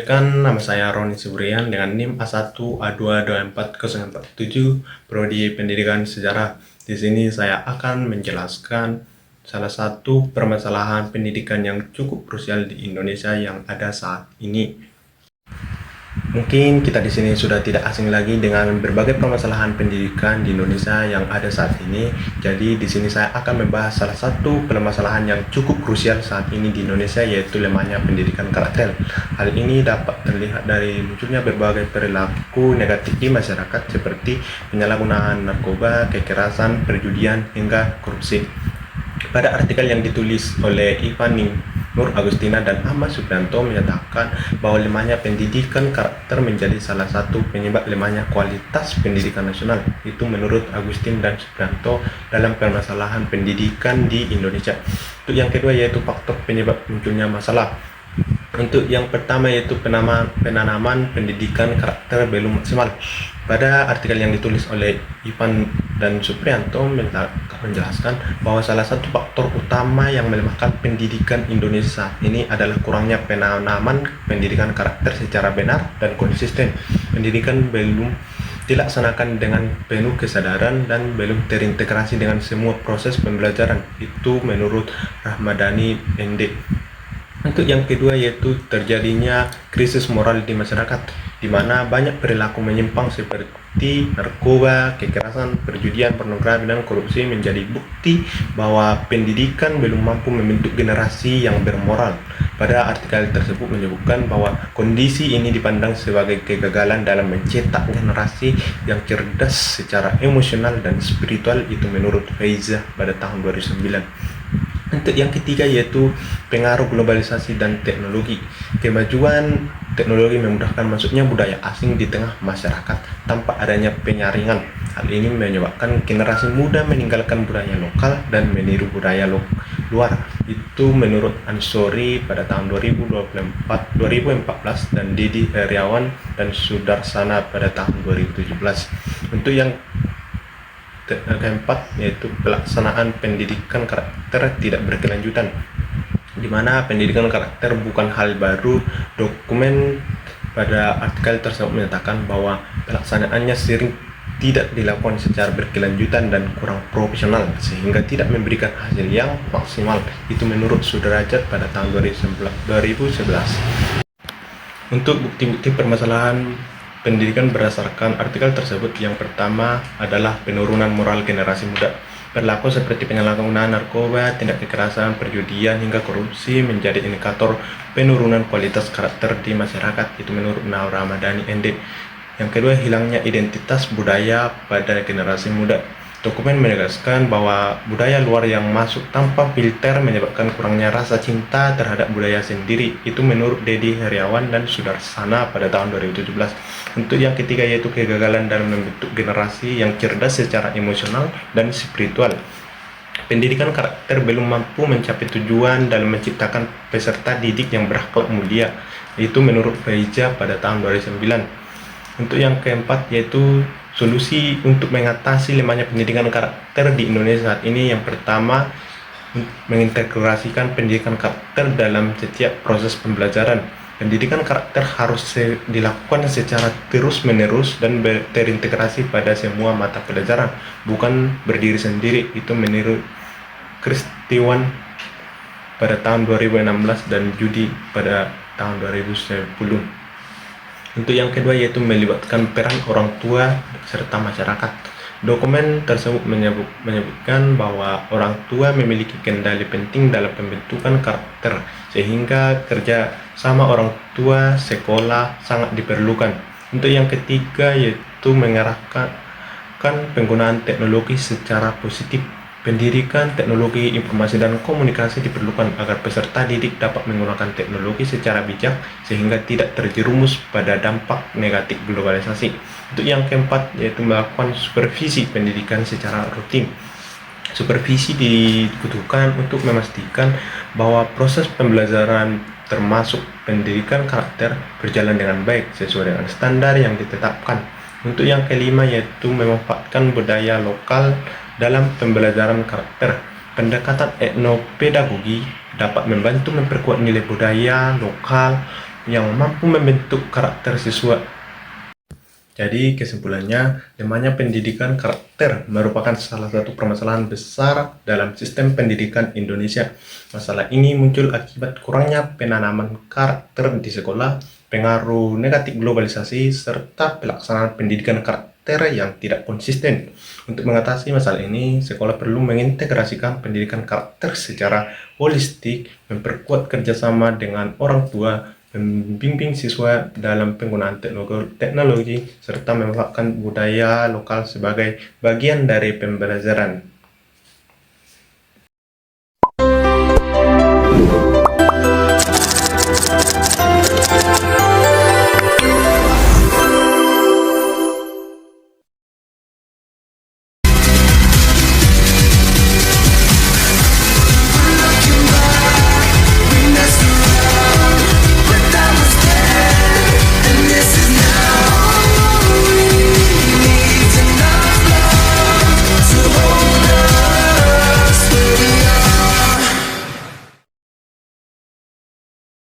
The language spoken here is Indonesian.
Perkenalkan, nama saya Roni Subrian dengan NIM A1A2244047 Prodi Pendidikan Sejarah. Di sini saya akan menjelaskan salah satu permasalahan pendidikan yang cukup krusial di Indonesia yang ada saat ini. Mungkin kita di sini sudah tidak asing lagi dengan berbagai permasalahan pendidikan di Indonesia yang ada saat ini. Jadi di sini saya akan membahas salah satu permasalahan yang cukup krusial saat ini di Indonesia, yaitu lemahnya pendidikan karakter. Hal ini dapat terlihat dari munculnya berbagai perilaku negatif di masyarakat seperti penyalahgunaan narkoba, kekerasan, perjudian, hingga korupsi. Pada artikel yang ditulis oleh Ivani Nur Agustina dan Ahmad Suprianto menyatakan bahwa lemahnya pendidikan karakter menjadi salah satu penyebab lemahnya kualitas pendidikan nasional. Itu menurut Agustin dan Suprianto dalam permasalahan pendidikan di Indonesia. Untuk yang kedua yaitu faktor penyebab munculnya masalah. Untuk yang pertama yaitu penanaman pendidikan karakter belum maksimal. Pada artikel yang ditulis oleh Ivan dan Suprianto menjelaskan bahwa salah satu faktor utama yang melemahkan pendidikan Indonesia saat ini adalah kurangnya penanaman pendidikan karakter secara benar dan konsisten. Pendidikan belum dilaksanakan dengan penuh kesadaran dan belum terintegrasi dengan semua proses pembelajaran. Itu menurut Rahmadani ND. Untuk yang kedua yaitu terjadinya krisis moral di masyarakat, di mana banyak perilaku menyimpang seperti narkoba, kekerasan, perjudian, pornografi, dan korupsi menjadi bukti bahwa pendidikan belum mampu membentuk generasi yang bermoral. Pada artikel tersebut menyebutkan bahwa kondisi ini dipandang sebagai kegagalan dalam mencetak generasi yang cerdas secara emosional dan spiritual, itu menurut Faiza pada tahun 2009. Untuk yang ketiga yaitu pengaruh globalisasi dan teknologi. Kemajuan teknologi memudahkan masuknya budaya asing di tengah masyarakat tanpa adanya penyaringan. Hal ini menyebabkan generasi muda meninggalkan budaya lokal dan meniru budaya luar. Itu menurut Ansori pada tahun 2014 dan Didi Heriawan dan Sudarsana pada tahun 2017. Untuk yang keempat yaitu pelaksanaan pendidikan karakter tidak berkelanjutan, di mana pendidikan karakter bukan hal baru. Dokumen pada artikel tersebut menyatakan bahwa pelaksanaannya sering tidak dilakukan secara berkelanjutan dan kurang profesional sehingga tidak memberikan hasil yang maksimal. Itu menurut Sudrajat pada tahun 2011. Untuk bukti-bukti permasalahan pendidikan berdasarkan artikel tersebut, yang pertama adalah penurunan moral generasi muda. Perilaku seperti penyalahgunaan narkoba, tindak kekerasan, perjudian, hingga korupsi menjadi indikator penurunan kualitas karakter di masyarakat. Itu menurut Nur Ramadhani ND. Yang kedua, hilangnya identitas budaya pada generasi muda. Dokumen menegaskan bahwa budaya luar yang masuk tanpa filter menyebabkan kurangnya rasa cinta terhadap budaya sendiri. Itu menurut Dedi Heriawan dan Sudarsana pada tahun 2017. Untuk yang ketiga yaitu kegagalan dalam membentuk generasi yang cerdas secara emosional dan spiritual. Pendidikan karakter belum mampu mencapai tujuan dalam menciptakan peserta didik yang berakhlak mulia. Itu menurut Faiza pada tahun 2009. Untuk yang keempat yaitu solusi untuk mengatasi lemahnya pendidikan karakter di Indonesia saat ini. Yang pertama, mengintegrasikan pendidikan karakter dalam setiap proses pembelajaran. Pendidikan karakter harus dilakukan secara terus-menerus dan terintegrasi pada semua mata pelajaran, bukan berdiri sendiri. Itu menurut Kristiwan pada tahun 2016 dan Judi pada tahun 2010. Untuk yang kedua yaitu melibatkan peran orang tua serta masyarakat. Dokumen tersebut menyebutkan bahwa orang tua memiliki kendali penting dalam pembentukan karakter, sehingga kerja sama orang tua sekolah sangat diperlukan. Untuk yang ketiga yaitu mengarahkan penggunaan teknologi secara positif. Pendidikan teknologi informasi dan komunikasi diperlukan agar peserta didik dapat menggunakan teknologi secara bijak sehingga tidak terjerumus pada dampak negatif globalisasi. Untuk yang keempat yaitu melakukan supervisi pendidikan secara rutin. Supervisi dibutuhkan untuk memastikan bahwa proses pembelajaran termasuk pendidikan karakter berjalan dengan baik sesuai dengan standar yang ditetapkan. Untuk yang kelima yaitu memanfaatkan budaya lokal dalam pembelajaran karakter. Pendekatan etnopedagogi dapat membantu memperkuat nilai budaya lokal yang mampu membentuk karakter siswa. Jadi kesimpulannya, lemahnya pendidikan karakter merupakan salah satu permasalahan besar dalam sistem pendidikan Indonesia. Masalah ini muncul akibat kurangnya penanaman karakter di sekolah, pengaruh negatif globalisasi, serta pelaksanaan pendidikan karakter yang tidak konsisten. Untuk mengatasi masalah ini, sekolah perlu mengintegrasikan pendidikan karakter secara holistik, memperkuat kerjasama dengan orang tua, membimbing siswa dalam penggunaan teknologi, serta memanfaatkan budaya lokal sebagai bagian dari pembelajaran.